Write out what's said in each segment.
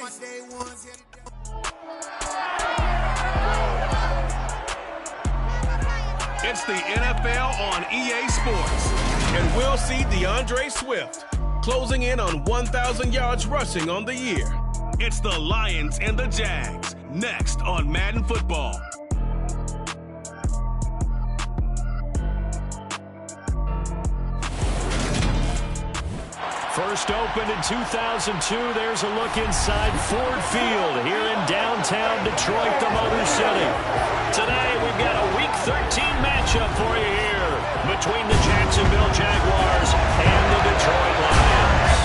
It's the NFL on EA Sports, and we'll see DeAndre Swift closing in on 1,000 yards rushing on the year. It's the Lions and the Jags, next on Madden Football. First opened in 2002, there's a look inside Ford Field here in downtown Detroit, the Motor City. Today, we've got a Week 13 matchup for you here between the Jacksonville Jaguars and the Detroit Lions.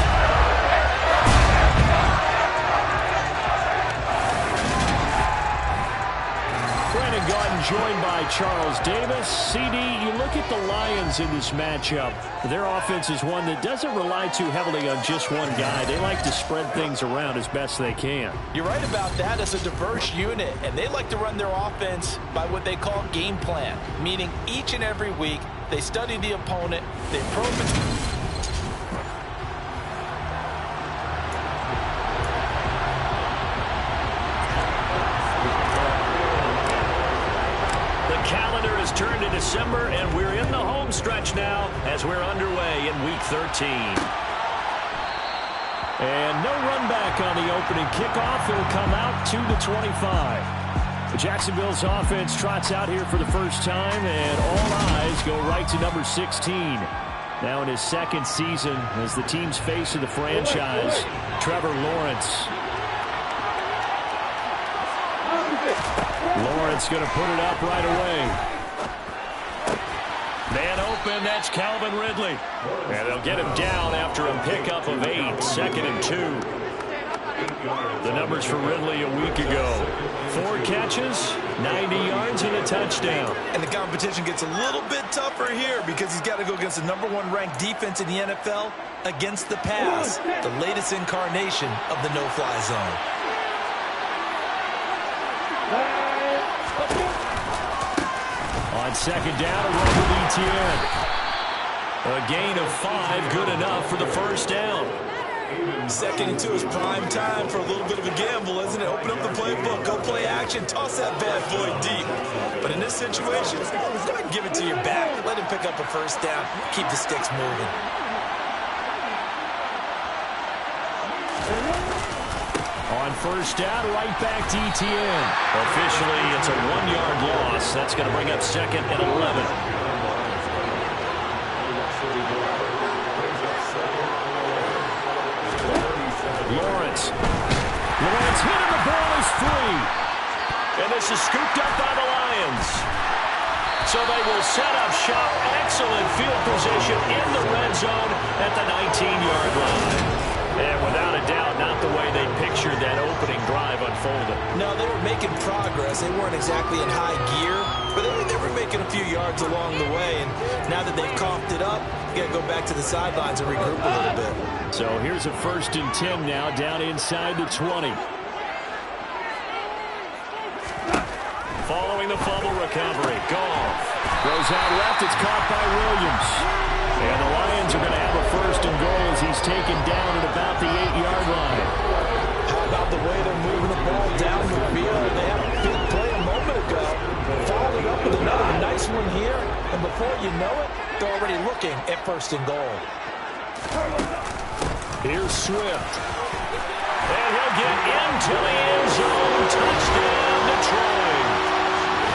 Brandon Gaudin joined by Charles Davis. CD, you look at the Lions in this matchup. Their offense is one that doesn't rely too heavily on just one guy. They like to spread things around as best they can. You're right about that. It's a diverse unit, and they like to run their offense by what they call game plan, meaning each and every week they study the opponent, they probe it. Turned to December, and we're in the home stretch now as we're underway in Week 13. And no run back on the opening kickoff. It'll come out to the 25. Jacksonville's offense trots out here for the first time, and all eyes go right to number 16. Now in his second season as the team's face of the franchise, Trevor Lawrence. Lawrence going to put it up right away. Man open, that's Calvin Ridley. And they'll get him down after a pickup of 8, 2nd and 2. The numbers for Ridley a week ago. 4 catches, 90 yards, and a touchdown. And the competition gets a little bit tougher here because he's got to go against the #1 ranked defense in the NFL against the pass, the latest incarnation of the no-fly zone. On second down, a run with ETN. A gain of 5, good enough for the first down. 2nd and 2 is prime time for a little bit of a gamble, isn't it? Open up the playbook, go play action, toss that bad boy deep. But in this situation, go ahead and give it to your back. Let him pick up a first down, keep the sticks moving. On first down, right back to ETN. Officially, it's a 1-yard loss. That's going to bring up 2nd and 11. Lawrence hit and the ball is free. And this is scooped up by the Lions. So they will set up shop. Excellent field position in the red zone at the 19-yard line. And without a doubt, not the way they pictured that opening drive unfolded. No, they were making progress. They weren't exactly in high gear, but they were making a few yards along the way. And now that they've coughed it up, you got to go back to the sidelines and regroup a little bit. So here's a 1st and 10 now, down inside the 20. Following the fumble recovery, Goff throws out left. It's caught by Williams. And the Lions are going to have a 1st and goal as he's taken down at about the 8-yard line. How about the way they're moving the ball down the field? They had a big play a moment ago. Followed up with another nice one here. And before you know it, they're already looking at 1st and goal. Here's Swift. And he'll get into the end zone. Touchdown, Detroit.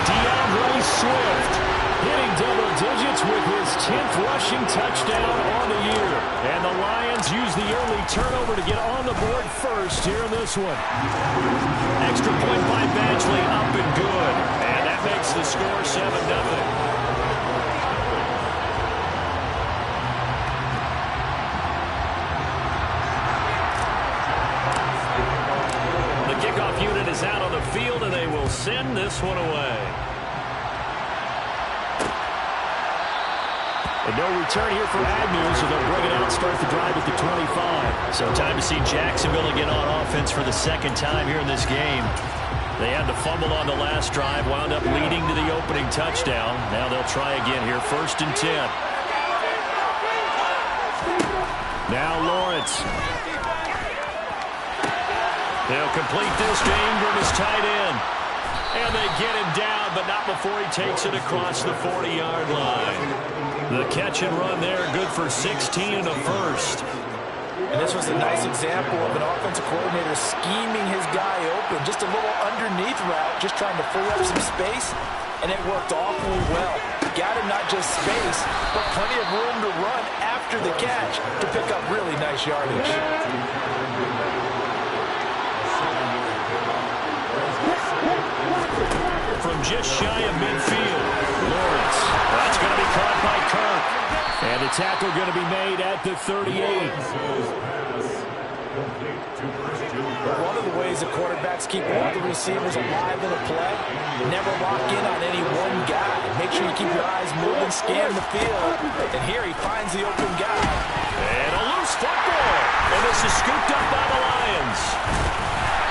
DeAndre Swift hitting double digits with his 10th rushing touchdown on the year. And the Lions use the early turnover to get on the board first here in this one. Extra point by Badgley, up and good. And that makes the score 7-0. Unit is out on the field, and they will send this one away. And no return here for Agnew, so they'll bring it out and start the drive at the 25. So time to see Jacksonville again on offense for the 2nd time here in this game. They had the fumble on the last drive, wound up leading to the opening touchdown. Now they'll try again here, 1st and 10. Now Lawrence. They'll complete this to Ingram as tight end. And they get him down, but not before he takes it across the 40-yard line. The catch and run there, good for 16 and a first. And this was a nice example of an offensive coordinator scheming his guy open. Just a little underneath route, just trying to free up some space, and it worked awfully well. Got him not just space, but plenty of room to run after the catch to pick up really nice yardage. From just shy of midfield, Lawrence. That's going to be caught by Kirk. And the tackle going to be made at the 38. One of the ways the quarterbacks keep all the receivers alive in a play, never lock in on any one guy. Make sure you keep your eyes moving, scan the field. And here he finds the open guy. And a loose football. And this is scooped up by the Lions.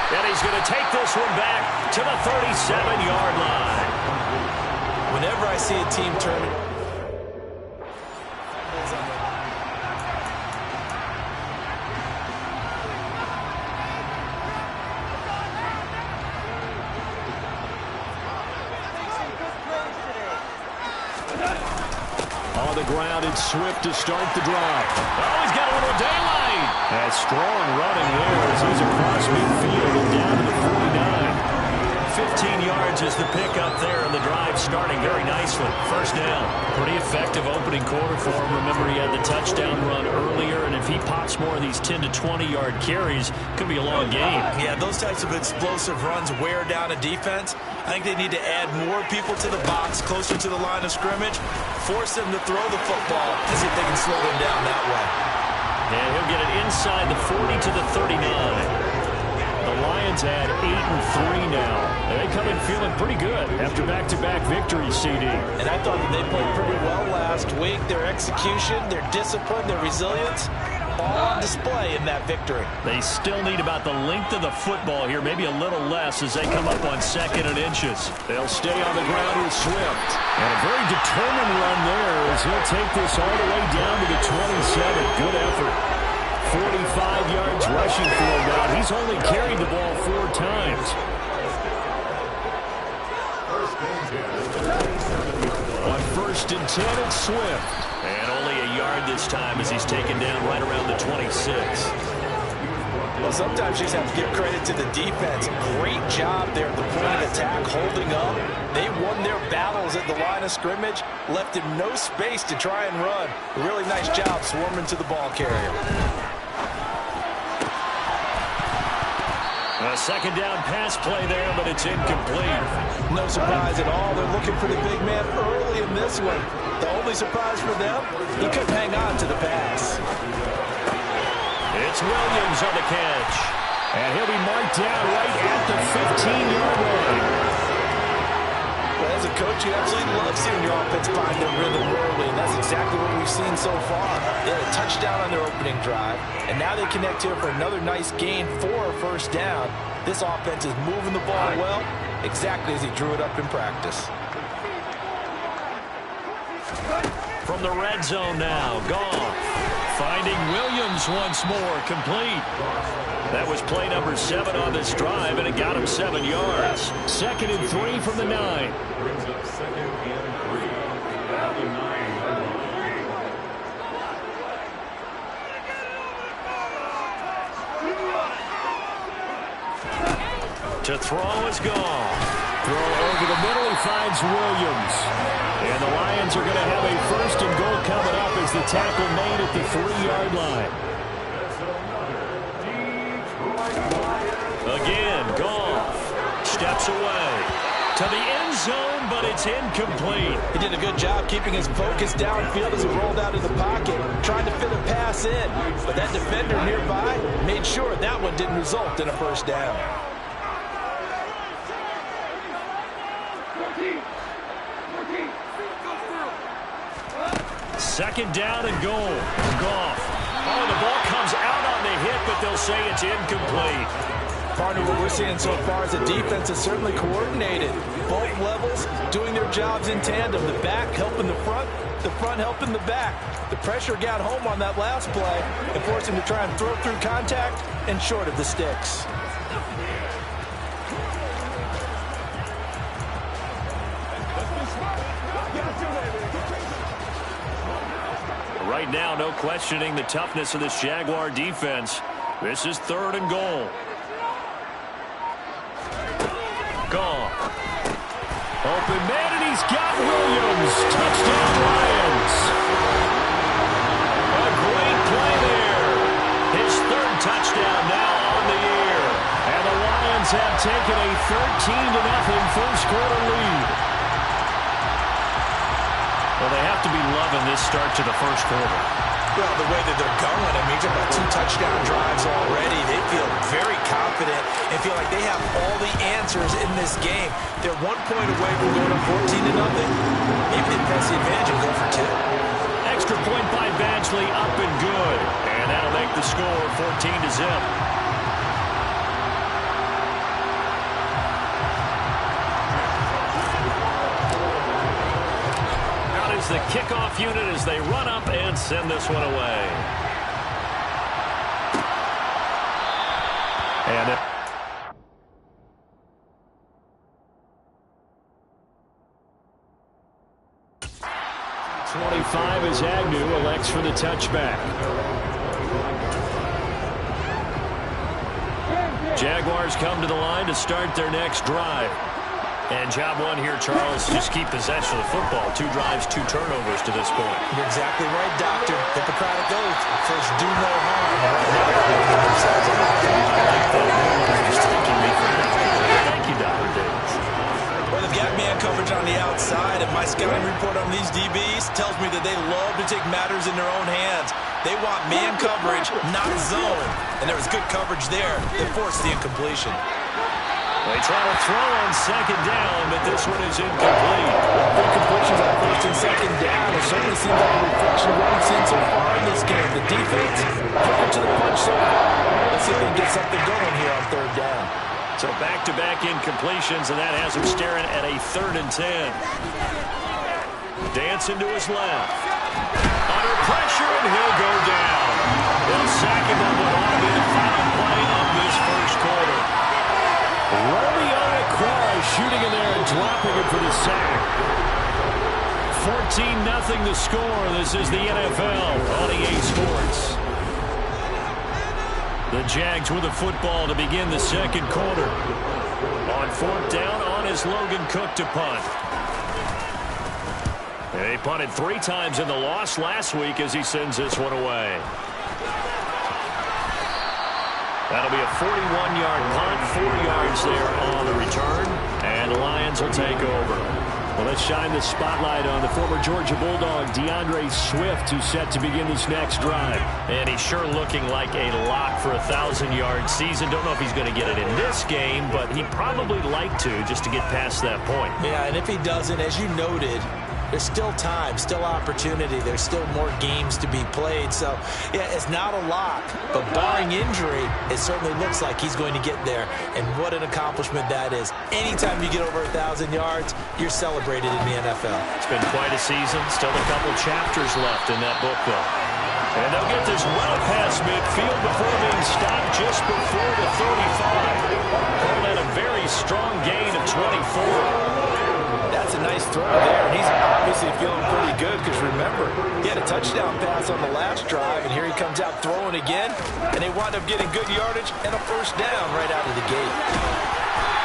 And he's going to take this one back to the 37-yard line. Whenever I see a team turn it, on the ground, it's Swift to start the drive. Oh, he's got a little daylight. That strong running there as he's across midfield and down to the 49. 15 yards is the pickup there, and the drive starting very nicely. First down. Pretty effective opening quarter for him. Remember, he had the touchdown run earlier, and if he pops more of these 10 to 20-yard carries, could be a long game. Yeah, those types of explosive runs wear down a defense. I think they need to add more people to the box, closer to the line of scrimmage, force them to throw the football, and see if they can slow them down that way. And he'll get it inside the 40 to the 39. The Lions had 8-3 now. They come in feeling pretty good after back-to-back victories, CD. And I thought that they played pretty well last week. Their execution, their discipline, their resilience, all on display in that victory. They still need about the length of the football here, maybe a little less as they come up on 2nd and inches. They'll stay on the ground with Swift. And a very determined run there as he'll take this all the way down to the 27. Good effort. 45 yards rushing for him now. He's only carried the ball 4 times. On 1st and 10, it's Swift. And only a yard this time as he's taken down right around the 26. Well, sometimes you just have to give credit to the defense. Great job there at the point of attack, holding up. They won their battles at the line of scrimmage, left him no space to try and run. A really nice job swarming to the ball carrier. A 2nd down pass play there, but it's incomplete. No surprise at all. They're looking for the big man early in this one. The only surprise for them, he couldn't hang on to the pass. It's Williams on the catch. And he'll be marked down right at the 15-yard line. Well, as a coach, you absolutely love seeing your offense find their rhythm early, and that's exactly what we've seen so far. They had a touchdown on their opening drive, and now they connect here for another nice gain for a 1st down. This offense is moving the ball well, exactly as he drew it up in practice. From the red zone now, Goff finding Williams once more, complete. That was play number 7 on this drive, and it got him 7 yards. 2nd and 3 from the 9. To throw is gone. Throw over the middle, he finds Williams. And the Lions are going to have a 1st and goal coming up as the tackle made at the 3-yard line. Again, Goff steps away to the end zone, but it's incomplete. He did a good job keeping his focus downfield as he rolled out of the pocket, trying to fit a pass in. But that defender nearby made sure that one didn't result in a 1st down. Second down and goal. Goff. Oh, the ball comes out on the hit, but they'll say it's incomplete. Partner, what we're seeing so far is the defense is certainly coordinated. Both levels doing their jobs in tandem. The back helping the front helping the back. The pressure got home on that last play and forced him to try and throw through contact and short of the sticks. Right now, no questioning the toughness of this Jaguar defense. This is 3rd and goal. Gone. Open man, and he's got Williams. Touchdown, Lions. A great play there. His 3rd touchdown now on the year. And the Lions have taken a 13-0 first quarter lead. Well, they have to be loving this start to the first quarter. Well, the way that they're going, I mean, you're about 2 touchdown drives already. They feel very confident and feel like they have all the answers in this game. They're 1 point away from going up 14-0. Maybe they press the advantage and go for 2. Extra point by Badgley, up and good. And that'll make the score 14-0. The kickoff unit as they run up and send this one away. And 25 as Agnew elects for the touchback. Jaguars come to the line to start their next drive. And job one here, Charles, just keep possession of the football. 2 drives, 2 turnovers to this point. You're exactly right, Doctor. Hippocratic oath. First, do no harm. Thank you, Dr. Davis. Well, they've got man coverage on the outside, and my scouting report on these DBs tells me that they love to take matters in their own hands. They want man coverage, not zone. And there was good coverage there that forced the incompletion. They try to throw on 2nd down, but this one is incomplete. Incompletions on 1st and 2nd down. It certainly seems like a reflection of what we've seen so far in this game. The defense quicker to the punch so far. Let's see if they can get something going here on 3rd down. So back-to-back incompletions, and that has him staring at a 3rd and 10. Dancing to his left. Under pressure, and he'll go down. They'll sack him on what ought to be the final play of this first quarter. Romeo Aquara shooting in there and dropping it for the sack. 14-0 the score. This is the NFL on EA Sports. The Jags with the football to begin the 2nd quarter. On 4th down, on is Logan Cook to punt. They punted 3 times in the loss last week as he sends this one away. That'll be a 41-yard punt, 4 yards there on the return, and the Lions will take over. Well, let's shine the spotlight on the former Georgia Bulldog, DeAndre Swift, who's set to begin this next drive. And he's sure looking like a lock for a 1,000-yard season. Don't know if he's going to get it in this game, but he'd probably like to just to get past that point. Yeah, and if he doesn't, as you noted, there's still time, still opportunity. There's still more games to be played. So, yeah, it's not a lock. But barring injury, it certainly looks like he's going to get there. And what an accomplishment that is. Anytime you get over 1,000 yards, you're celebrated in the NFL. It's been quite a season. Still a couple chapters left in that book, though. And they'll get this well past midfield before being stopped just before the 35. Call that a very strong gain of 24. That's a nice throw there, and he's obviously feeling pretty good because, remember, he had a touchdown pass on the last drive, and here he comes out throwing again, and they wind up getting good yardage and a 1st down right out of the gate.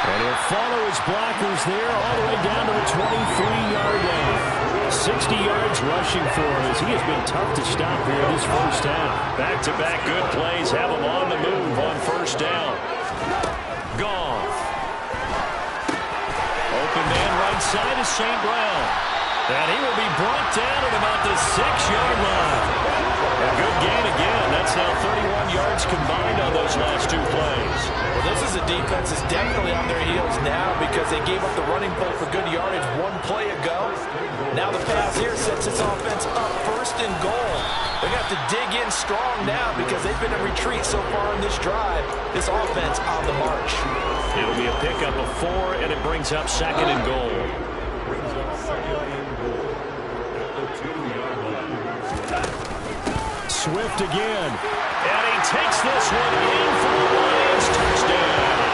And he'll follow his blockers there all the way down to the 23-yard line. 60 yards rushing for him as he has been tough to stop here this 1st half. Back-to-back good plays have him on the move on 1st down. Gone. Open man right side is St. Brown. And he will be brought down at about the 6-yard line. A good gain again. That's now 31 yards combined on those last 2 plays. Well, this is a defense that's definitely on their heels now because they gave up the running play for good yardage 1 play ago. Now the pass here sets its offense up 1st and goal. They're going to have to dig in strong now because they've been in retreat so far in this drive. This offense on the march. It'll be a pickup of 4, and it brings up 2nd and goal. Swift again. And he takes this one in for the Lions touchdown.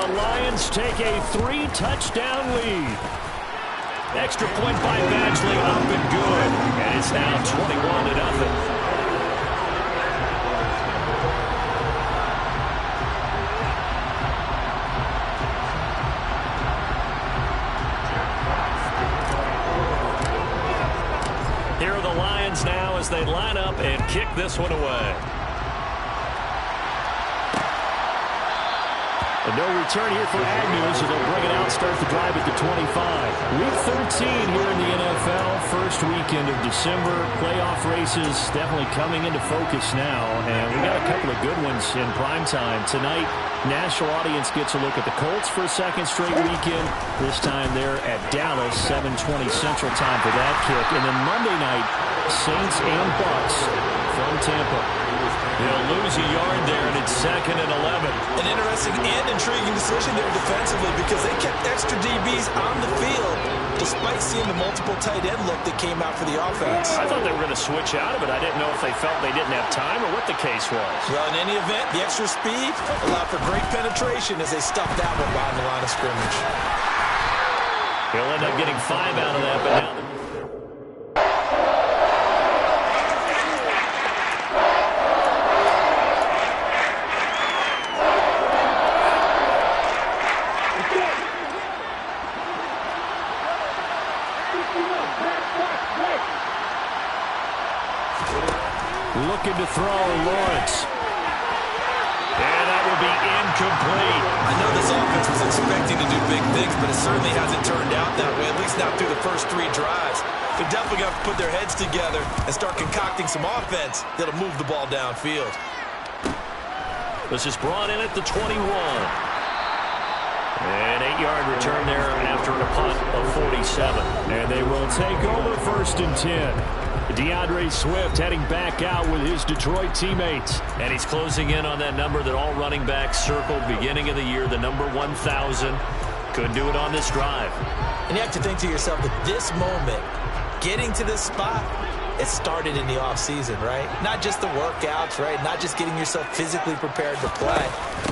the Lions take a 3-touchdown lead. Extra point by Badgley, up and good. And it's now 21-0. Here are the Lions now as they line up and kick this one away. And no return here for Agnew, so they'll bring it out, start the drive at the 25. Week 13 here in the NFL, first weekend of December. Playoff races definitely coming into focus now, and we got a couple of good ones in prime time. Tonight, national audience gets a look at the Colts for a second straight weekend. This time they're at Dallas, 7:20 Central Time for that kick. And then Monday night, Saints and Bucks from Tampa. They'll lose a yard there, and it's 2nd and 11. An interesting and intriguing decision there defensively because they kept extra DBs on the field despite seeing the multiple tight end look that came out for the offense. I thought they were going to switch out of it. I didn't know if they felt they didn't have time or what the case was. Well, in any event, the extra speed allowed for great penetration as they stuffed that one behind the line of scrimmage. He'll end up getting 5 out of that, but now... Looking to throw, Lawrence. And that will be incomplete. I know this offense was expecting to do big things, but it certainly hasn't turned out that way, at least not through the first 3 drives. They're definitely going to put their heads together and start concocting some offense that'll move the ball downfield. This is brought in at the 21. An 8-yard return there after a punt of 47. And they will take over 1st and 10. DeAndre Swift heading back out with his Detroit teammates. And he's closing in on that number that all running backs circled beginning of the year, the number 1,000. Couldn't do it on this drive. And you have to think to yourself that this moment, getting to this spot, it started in the offseason, right? Not just the workouts, right? Not just getting yourself physically prepared to play,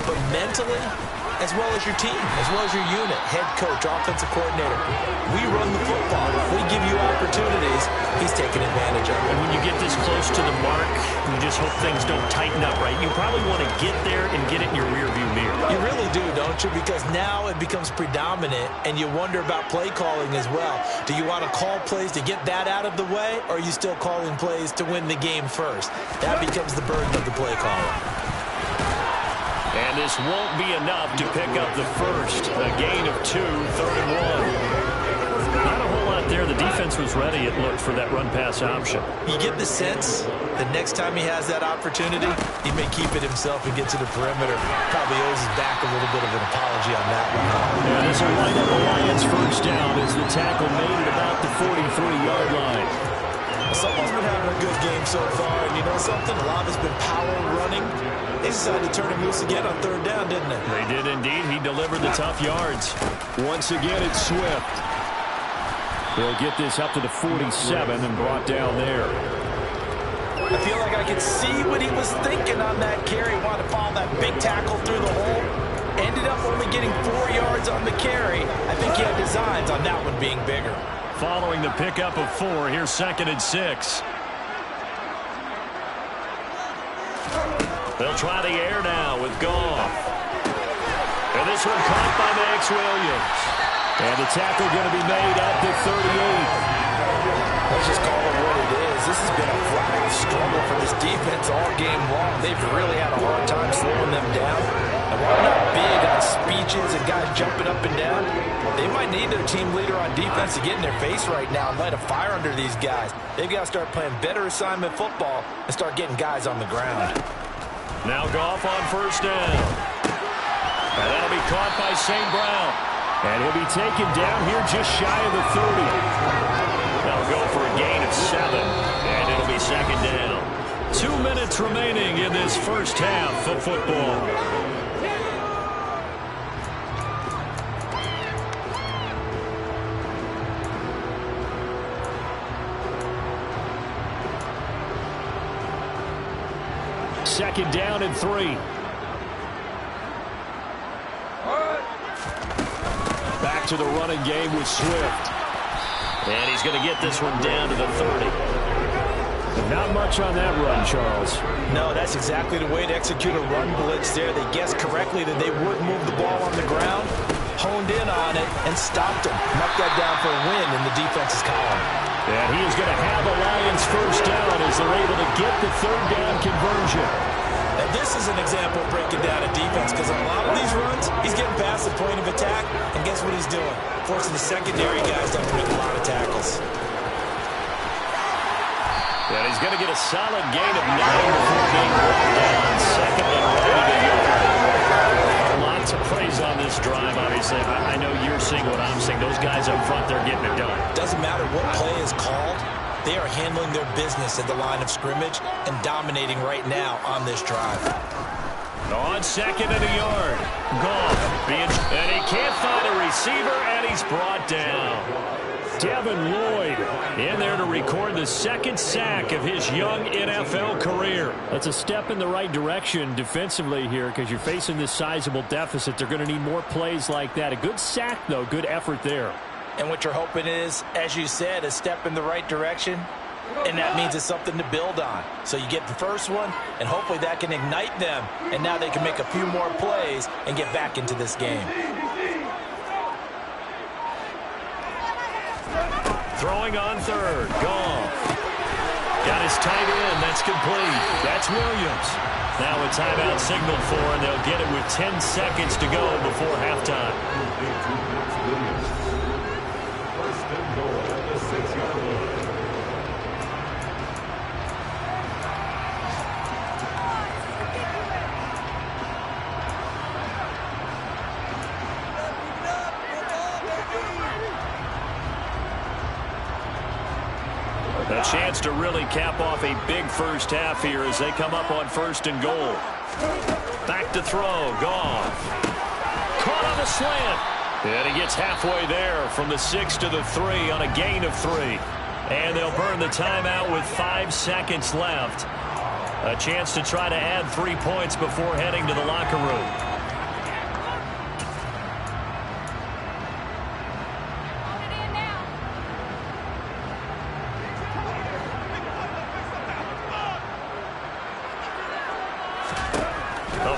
but mentally, as well as your team, as well as your unit, head coach, offensive coordinator. We run the football. If we give you opportunities, he's taking advantage of it. And when you get this close to the mark, you just hope things don't tighten up, right? You probably want to get there and get it in your rearview mirror. You really do, don't you? Because now it becomes predominant, and you wonder about play calling as well. Do you want to call plays to get that out of the way, or are you still calling plays to win the game first? That becomes the burden of the play caller. And this won't be enough to pick up the first. A gain of 2, 3rd and 1. Not a whole lot there. The defense was ready, it looked, for that run-pass option. You get the sense that next time he has that opportunity, he may keep it himself and get to the perimeter. Probably owes his back a little bit of an apology on that one. And this will wind up the Lions' first down as the tackle made it about the 43-yard line. Someone's been having a good game so far, and you know something? A lot of it's been power running. They decided to turn him loose again on 3rd down, didn't they? They did indeed. He delivered the tough yards. Once again, it's Swift. They'll get this up to the 47 and brought down there. I feel like I could see what he was thinking on that carry. Wanted to follow that big tackle through the hole. Ended up only getting 4 yards on the carry. I think he had designs on that one being bigger. Following the pickup of 4, here's 2nd and 6. They'll try the air now with Goff. And this one caught by Max Williams. And the tackle going to be made at the 38. Let's just call it what it is. This has been a flat-out struggle for this defense all game long. They've really had a hard time slowing them down. And while they're not big on speeches and guys jumping up and down, they might need their team leader on defense to get in their face right now and light a fire under these guys. They've got to start playing better assignment football and start getting guys on the ground. Now Goff on 1st down. And that'll be caught by St. Brown. And he'll be taken down here just shy of the 30. They'll go for a gain of 7. And it'll be 2nd down. 2 minutes remaining in this first half of football. Second down and 3. All right. to the running game with Swift. And he's going to get this one down to the 30. Not much on that run, Charles. No, that's exactly the way to execute a run blitz there. They guessed correctly that they would move the ball on the ground, honed in on it, and stopped him. Knocked that down for a win in the defense's column. And he is going to have the Lions first down as they're able to get the third down conversion. And this is an example of breaking down a defense, because on a lot of these runs, he's getting past the point of attack, and guess what he's doing? Forcing the secondary guys to make a lot of tackles. And he's going to get a solid gain of 9 before being brought down. Second and right at the yard. Lots of praise on this drive, obviously. I know you're seeing what I'm seeing. Those guys up front, they're getting it done. Doesn't matter what play is called. They are handling their business at the line of scrimmage and dominating right now on this drive. On second and a yard. Goff. And he can't find a receiver, and he's brought down. Devin Lloyd in there to record the second sack of his young NFL career. That's a step in the right direction defensively here because you're facing this sizable deficit. They're going to need more plays like that. A good sack, though. Good effort there. And what you're hoping is, as you said, a step in the right direction, and that means it's something to build on. So you get the first one, and hopefully that can ignite them, and now they can make a few more plays and get back into this game. Throwing on third. Goff. Got his tight end. That's complete. That's Williams. Now a timeout signaled for, and they'll get it with 10 seconds to go before halftime. A chance to really cap off a big first half here as they come up on first and goal. Back to throw. Goff. Caught on the slant. And he gets halfway there from the 6 to the 3 on a gain of 3. And they'll burn the timeout with 5 seconds left. A chance to try to add 3 points before heading to the locker room.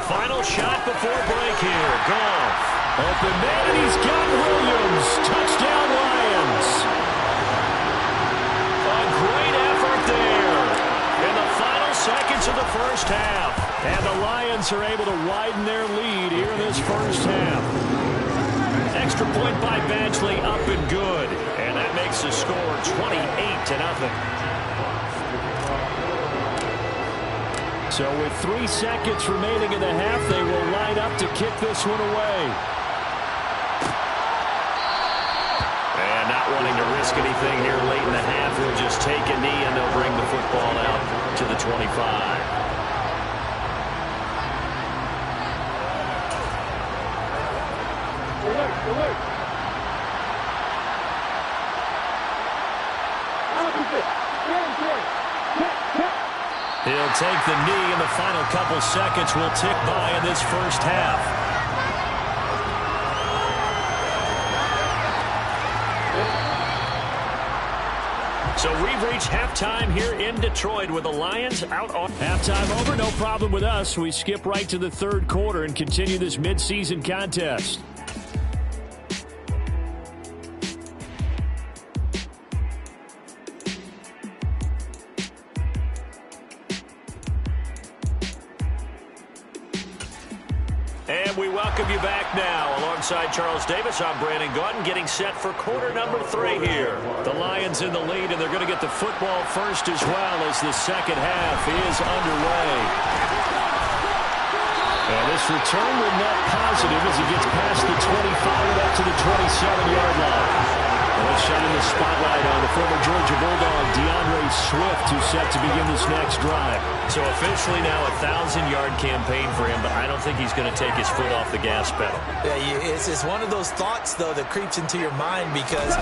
Final shot before break here. Goff. Open man, and he's got Williams. Touchdown, Lions. A great effort there in the final seconds of the first half. And the Lions are able to widen their lead here in this first half. Extra point by Badgley, up and good. And that makes the score 28-0. So with 3 seconds remaining in the half, they will line up to kick this one away. And not wanting to risk anything here late in the half, they'll just take a knee and they'll bring the football out to the 25. He'll take the knee, and the final couple seconds will tick by in this first half. So we've reached halftime here in Detroit with the Lions out on halftime over. No problem with us. We skip right to the third quarter and continue this midseason contest. And we welcome you back now. Alongside Charles Davis, I'm Brandon Gaudin, getting set for quarter number 3 here. The Lions in the lead, and they're going to get the football first as well as the second half is underway. And this return will net positive as he gets past the 25 and up to the 27-yard line. Let's shine the spotlight on the former Georgia Bulldog, DeAndre Swift, who's set to begin this next drive. So officially now a 1,000-yard campaign for him, but I don't think he's going to take his foot off the gas pedal. Yeah, it's one of those thoughts, though, that creeps into your mind because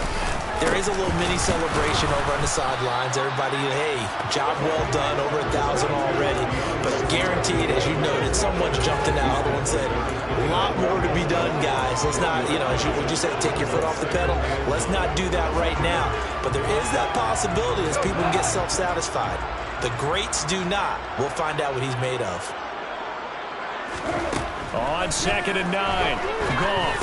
there is a little mini celebration over on the sidelines. Everybody, hey, job well done, over 1,000 already. But guaranteed, as you noted, someone's jumped in that huddle and said, a lot more to be done, guys. Let's not, as you said, take your foot off the pedal. Let's not do that right now. But there is that possibility as people get self-satisfied. The greats do not. We'll find out what he's made of. On 2nd and 9, Goff.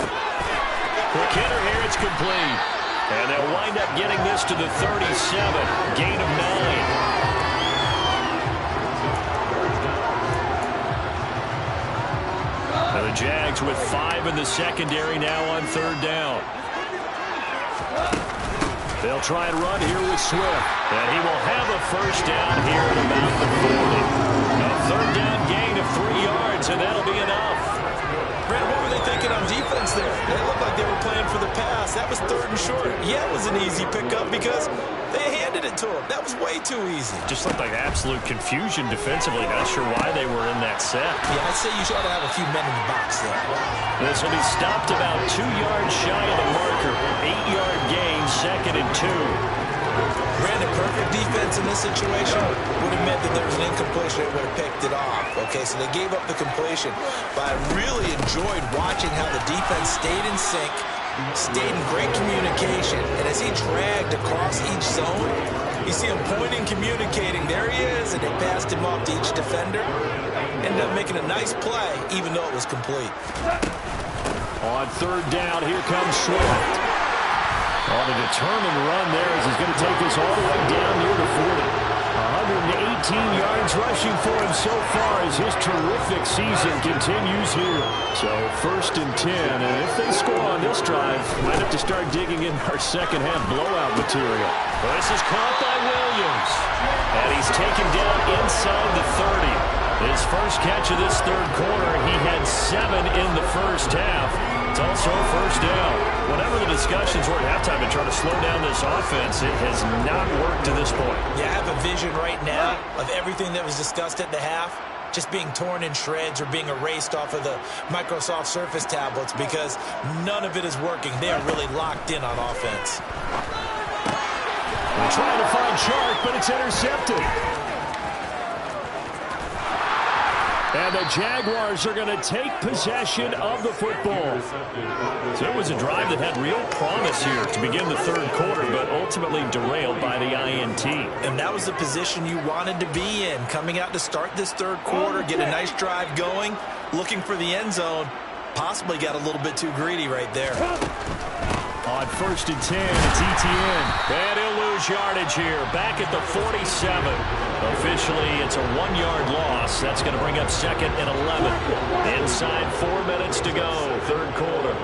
Quick hitter here, it's complete. And they'll wind up getting this to the 37, gain of 9. Now the Jags with 5 in the secondary now on 3rd down. They'll try and run here with Swift. And he will have a 1st down here at about the 40. A 3rd down gain of 3 yards, and that'll be enough. Brad, what were they thinking on defense there? They looked like they were playing for the pass. That was 3rd and short. Yeah, it was an easy pickup because they handed it to him. That was way too easy. Just looked like absolute confusion defensively. Not sure why they were in that set. Yeah, I'd say you should have a few men in the box there. This will be stopped about 2 yards shy of the marker. 8-yard gain, 2nd and 2. Brandon, perfect defense in this situation would have meant that there was an incompletion that would have picked it off. Okay, so they gave up the completion. But I really enjoyed watching how the defense stayed in sync, stayed in great communication. And as he dragged across each zone, you see him pointing, communicating. There he is, and they passed him off to each defender. Ended up making a nice play, even though it was complete. On 3rd down, here comes Swift. On a determined run there as he's going to take this all the way down near the 40. 118 yards rushing for him so far as his terrific season continues here. So 1st and 10, and if they score on this drive, might have to start digging in our second-half blowout material. This is caught by Williams, and he's taken down inside the 30. His first catch of this 3rd quarter, he had 7 in the 1st half. It's also a 1st down. Whatever the discussions were at halftime to try to slow down this offense, it has not worked to this point. Yeah, I have a vision right now of everything that was discussed at the half just being torn in shreds or being erased off of the Microsoft Surface tablets because none of it is working. They are really locked in on offense. They're trying to find Chark, but it's intercepted. And the Jaguars are going to take possession of the football. So it was a drive that had real promise here to begin the 3rd quarter, but ultimately derailed by the INT. And that was the position you wanted to be in, coming out to start this 3rd quarter, get a nice drive going, looking for the end zone. Possibly got a little bit too greedy right there. On 1st and 10, it's ETN. And he'll lose yardage here. Back at the 47. Officially, it's a 1-yard loss. That's going to bring up 2nd and 11. Inside 4 minutes to go, 3rd quarter.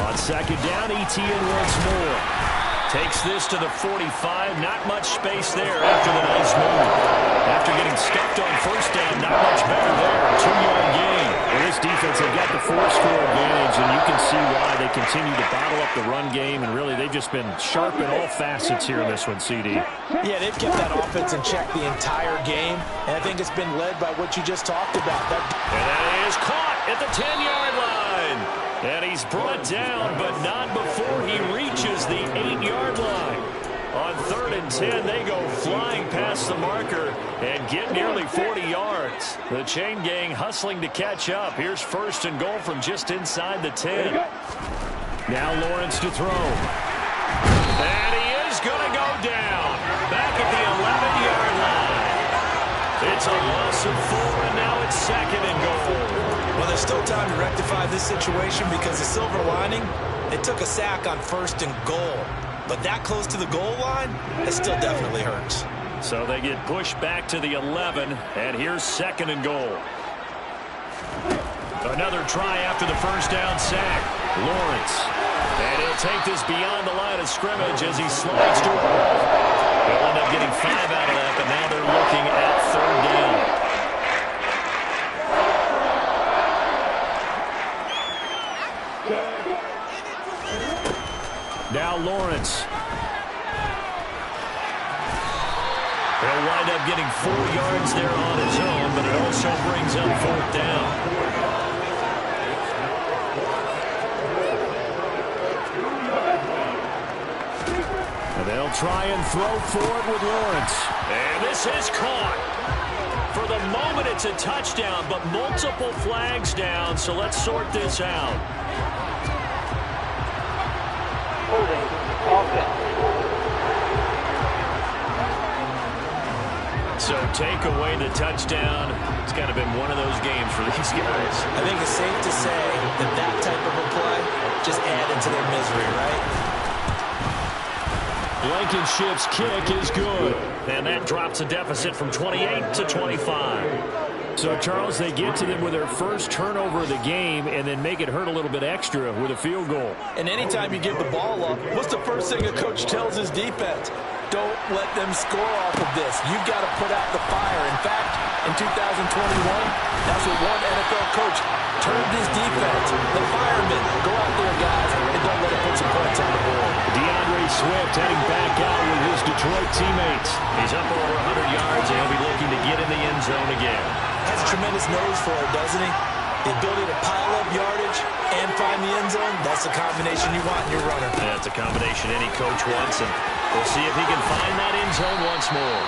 On 2nd down, ETN once more. Takes this to the 45. Not much space there after the nice move. After getting stuffed on 1st down, not much better there. 2-yard gain. And this defense, they've got the 4-score advantage, and you can see why they continue to bottle up the run game. And really, they've just been sharp in all facets here in this one, CD. Yeah, they've kept that offense in check the entire game. And I think it's been led by what you just talked about. And that is caught at the 10-yard line. And he's brought down, but not before he reaches the 8-yard line. On 3rd and 10, they go flying past the marker and get nearly 40 yards. The chain gang hustling to catch up. Here's 1st and goal from just inside the 10. Now Lawrence to throw. And he is going to go down. Back at the 11-yard line. It's a loss of 4, and now it's 2nd and goal. Well, there's still time to rectify this situation because the silver lining, they took a sack on 1st and goal. But that close to the goal line, it still definitely hurts. So they get pushed back to the 11, and here's 2nd and goal. Another try after the 1st down sack. Lawrence. And he'll take this beyond the line of scrimmage as he slides to a ball. They'll end up getting 5 out of that, but now they're looking at 3rd down. Now Lawrence. He'll wind up getting 4 yards there on his own, but it also brings up 4th down. And they'll try and throw for it with Lawrence. And this is caught. For the moment, it's a touchdown, but multiple flags down, so let's sort this out. Holding. Offense. So take away the touchdown. It's kind of been one of those games for these guys. I think it's safe to say that that type of a play just added to their misery, right? Blankenship's kick is good. And that drops a deficit from 28 to 25. So, Charles, they get to them with their first turnover of the game and then make it hurt a little bit extra with a field goal. And anytime you give the ball up, what's the first thing a coach tells his defense? Don't let them score off of this. You've got to put out the fire. In fact, in 2021, that's what one NFL coach turned his defense. The firemen, go out there, guys, and don't let it put some points on the board. DeAndre Swift heading back out with his Detroit teammates. He's up over 100 yards, and he'll be looking to get in the end zone again. Has a tremendous nose for it, doesn't he? The ability to pile up yardage and find the end zone, that's the combination you want in your runner. That's a combination any coach wants, and we'll see if he can find that end zone once more.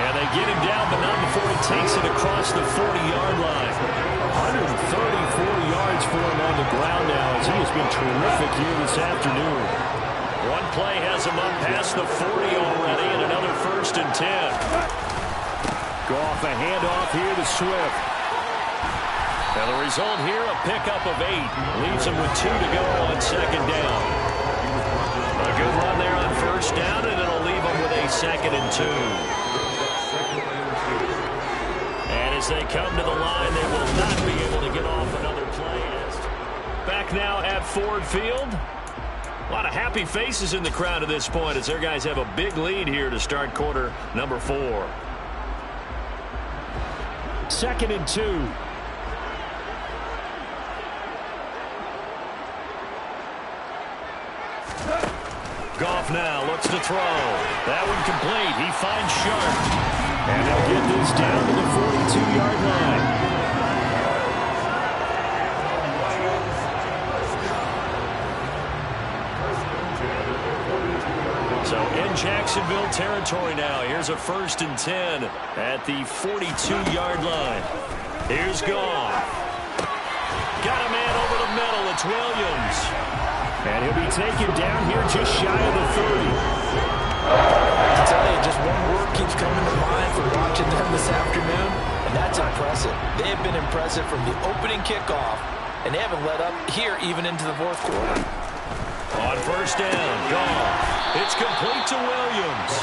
And they get him down, but not before he takes it across the 40-yard line. 134 yards for him on the ground now, as he has been terrific here this afternoon. One play has him up past the 40 already, and another 1st and 10. Goff a handoff here to Swift. And the result here, a pickup of 8. Leaves him with 2 to go on 2nd down. A good run there on 1st down, and it'll leave him with a 2nd and 2. And as they come to the line, they will not be able to get off another play. Back now at Ford Field. A lot of happy faces in the crowd at this point as their guys have a big lead here to start quarter number 4. 2nd and 2. Goff now looks to throw. That one complete. He finds Sharp. And they'll get this down to the 42-yard line. So in Jacksonville territory now. Here's a 1st and 10 at the 42-yard line. Here's Goff. Got a man over the middle. It's Williams. And he'll be taken down here just shy of the 30. I tell you, just one word keeps coming to mind for watching them this afternoon, and that's impressive. They have been impressive from the opening kickoff, and they haven't let up here even into the 4th quarter. On 1st down, Goff. It's complete to Williams.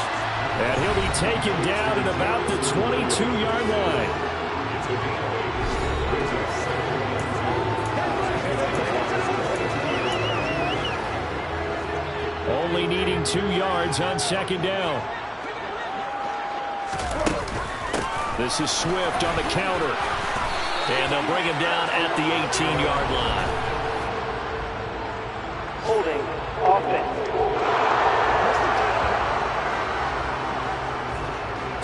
And he'll be taken down at about the 22-yard line. Only needing 2 yards on 2nd down. This is Swift on the counter. And they'll bring him down at the 18-yard line. Holding. Offense.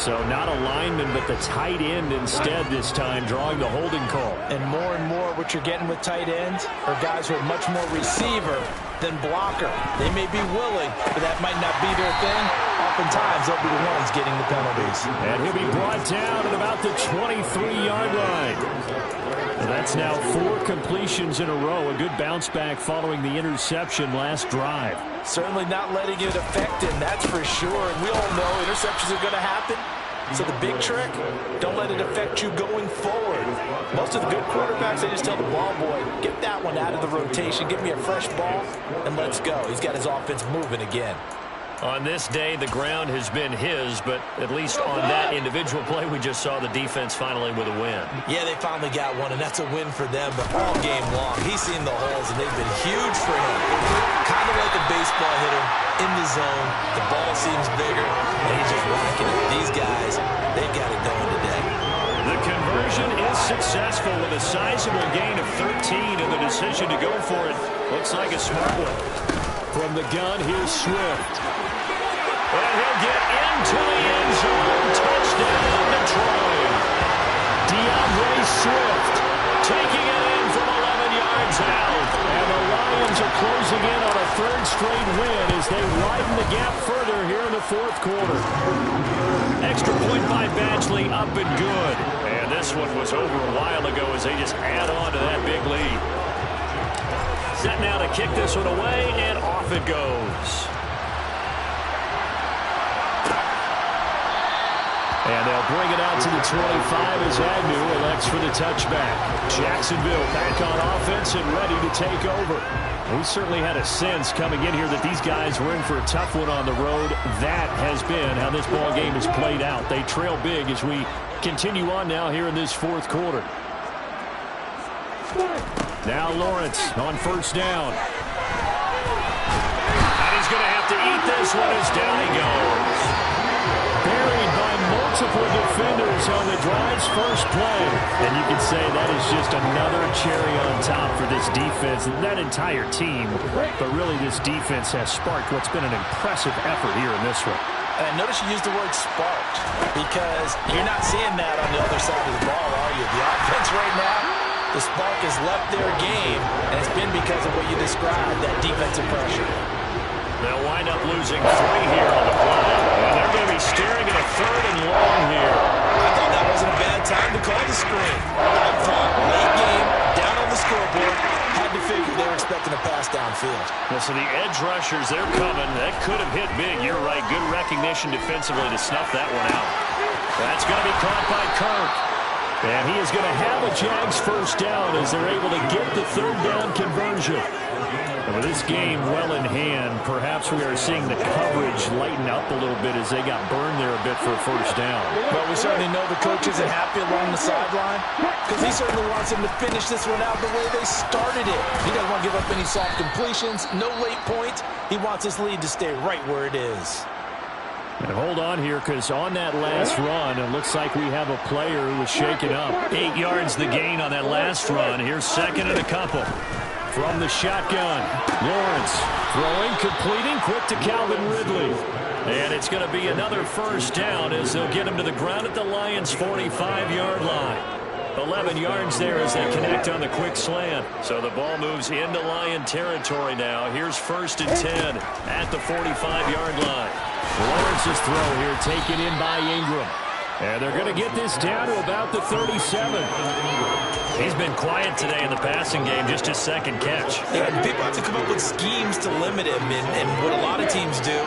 So not a lineman, but the tight end instead this time, drawing the holding call. And more what you're getting with tight ends are guys who are much more receiver than blocker. They may be willing, but that might not be their thing. Oftentimes, they'll be the ones getting the penalties. And he'll be brought down at about the 23-yard line. And that's now 4 completions in a row. A good bounce back following the interception last drive. Certainly not letting it affect him, that's for sure. And we all know interceptions are going to happen. So the big trick, don't let it affect you going forward. Most of the good quarterbacks, they just tell the ball boy, get that one out of the rotation, give me a fresh ball, and let's go. He's got his offense moving again. On this day, the ground has been his, but at least on that individual play, we just saw the defense finally with a win. Yeah, they finally got one, and that's a win for them, but all game long, he's seen the holes, and they've been huge for him. Kind of like a baseball hitter in the zone. The ball seems bigger, and he's just rocking it. These guys, they've got it going today. The conversion is successful with a sizable gain of 13, and the decision to go for it looks like a smart one. From the gun, here's Swift. And he'll get into the end zone. Touchdown, Detroit. DeAndre Swift taking it in from 11 yards yards out. And the Lions are closing in on a third straight win as they widen the gap further here in the fourth quarter. Extra point by Badgley, up and good. And this one was over a while ago as they just add on to that big lead. Set now to kick this one away, and off it goes. And they'll bring it out to the 25 as Agnew elects for the touchback. Jacksonville back on offense and ready to take over. We certainly had a sense coming in here that these guys were in for a tough one on the road. That has been how this ball game has played out. They trail big as we continue on now here in this fourth quarter. Now Lawrence on first down. And he's going to have to eat this one as down he goes. Buried by multiple defenders on the drive's first play. And you can say that is just another cherry on top for this defense. That entire team, but really this defense has sparked what's been an impressive effort here in this one. And notice you used the word sparked because you're not seeing that on the other side of the ball, are you? The offense right now, the spark has left their game, and it's been because of what you described, that defensive pressure. They'll wind up losing 3 here on the play. And they're going to be staring at a third and long here. I thought that wasn't a bad time to call the screen. I thought late game, down on the scoreboard, had to figure they were expecting a pass downfield. Well, so the edge rushers, they're coming. That could have hit big. You're right. Good recognition defensively to snuff that one out. That's going to be caught by Kirk. And he is going to have a Jags first down as they're able to get the third down conversion. And with this game well in hand, perhaps we are seeing the coverage lighten up a little bit as they got burned there a bit for a first down. Well, we certainly know the coach isn't happy along the sideline because he certainly wants them to finish this one out the way they started it. He doesn't want to give up any soft completions, no late points. He wants his lead to stay right where it is. And hold on here because on that last run, it looks like we have a player who was shaken up. 8 yards the gain on that last run. Here's second and a couple. From the shotgun, Lawrence throwing, completing, quick to Calvin Ridley. And it's going to be another first down as they'll get him to the ground at the Lions' 45-yard line. 11 yards there as they connect on the quick slant. So the ball moves into Lion territory now. Here's first and 10 at the 45-yard line. Lawrence's throw here taken in by Ingram. And they're going to get this down to about the 37. He's been quiet today in the passing game, just his second catch. Yeah, people have to come up with schemes to limit him, and what a lot of teams do,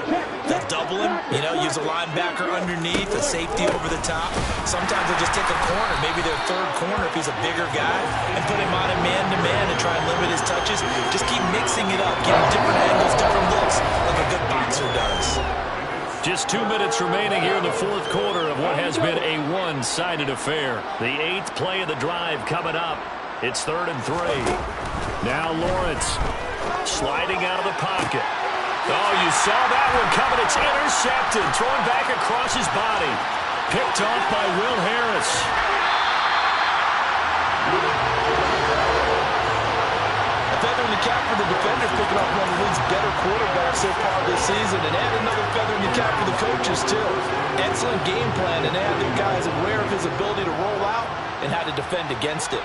they'll double him, use a linebacker underneath, a safety over the top. Sometimes they'll just take a corner, maybe their third corner if he's a bigger guy, and put him on a man-to-man and try and limit his touches. Just keep mixing it up, give him different angles, different looks, like a good boxer does. Just 2 minutes remaining here in the fourth quarter of what has been a one-sided affair. The 8th play of the drive coming up. It's 3rd and 3. Now Lawrence sliding out of the pocket. Oh, you saw that one coming. It's intercepted. Thrown back across his body. Picked off by Will Harris. Feather in the cap for the defender, picking up one of the league's better quarterbacks so far this season, and add another feather in the cap for the coaches, too. Excellent game plan, and they have their guys aware of his ability to roll out and how to defend against it.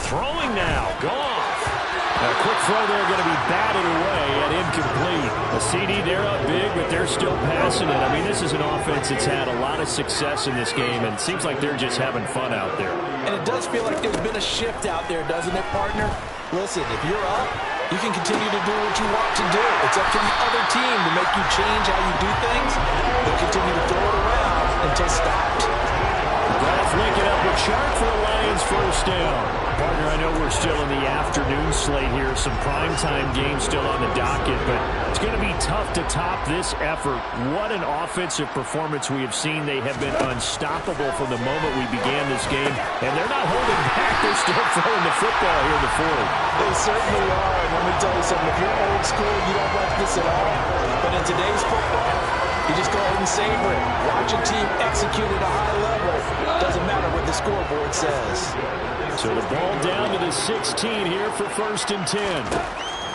Throwing now. Goff. A quick throw there going to be batted away and incomplete. A CD, they're up big, but they're still passing it. I mean, this is an offense that's had a lot of success in this game, and it seems like they're just having fun out there. And it does feel like there's been a shift out there, doesn't it, partner? Listen, if you're up, you can continue to do what you want to do. It's up to the other team to make you change how you do things. They'll continue to throw it around until stopped. Goff linking up with Sharp for the Lions first down. Partner, I know we're still in the afternoon slate here. Some primetime games still on the docket, but it's going to be tough to top this effort. What an offensive performance we have seen. They have been unstoppable from the moment we began this game, and they're not holding back. They're still throwing the football here in the fourth. They certainly are, and let me tell you something. If you're old school, you don't like this at all. But in today's football, you just go ahead and savor it. Watch a team execute at a high level. Doesn't matter what the scoreboard says. So the ball down to the 16 here for first and 10.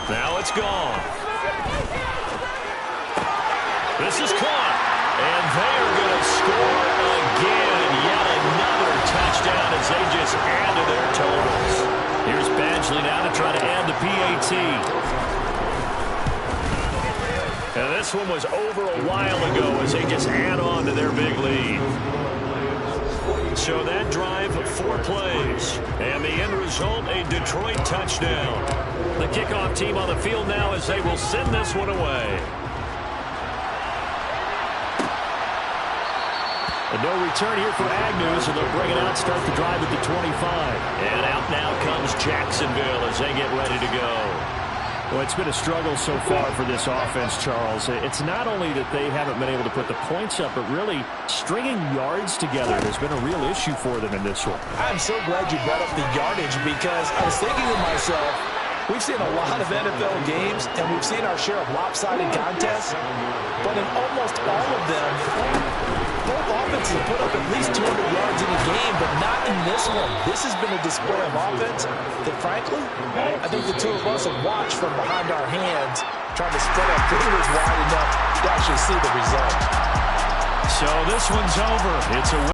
Now it's gone. This is caught. And they are going to score again. Yet another touchdown as they just add to their totals. Beasley now to try to add the PAT. And this one was over a while ago as they just add on to their big lead. So that drive, 4 plays. And the end result, a Detroit touchdown. The kickoff team on the field now as they will send this one away. And no return here for Agnew, so they'll bring it out, start the drive at the 25. And out now comes Jacksonville as they get ready to go. Well, it's been a struggle so far for this offense, Charles. It's not only that they haven't been able to put the points up, but really stringing yards together has been a real issue for them in this one. I'm so glad you brought up the yardage because I was thinking to myself, we've seen a lot of NFL games, and we've seen our share of lopsided contests, but in almost all of them, both offenses have put up at least 200 yards in a game, but not in this one. This has been a display of offense that, frankly, I think the two of us have watched from behind our hands, trying to spread our fingers wide enough to actually see the result. So this one's over. It's a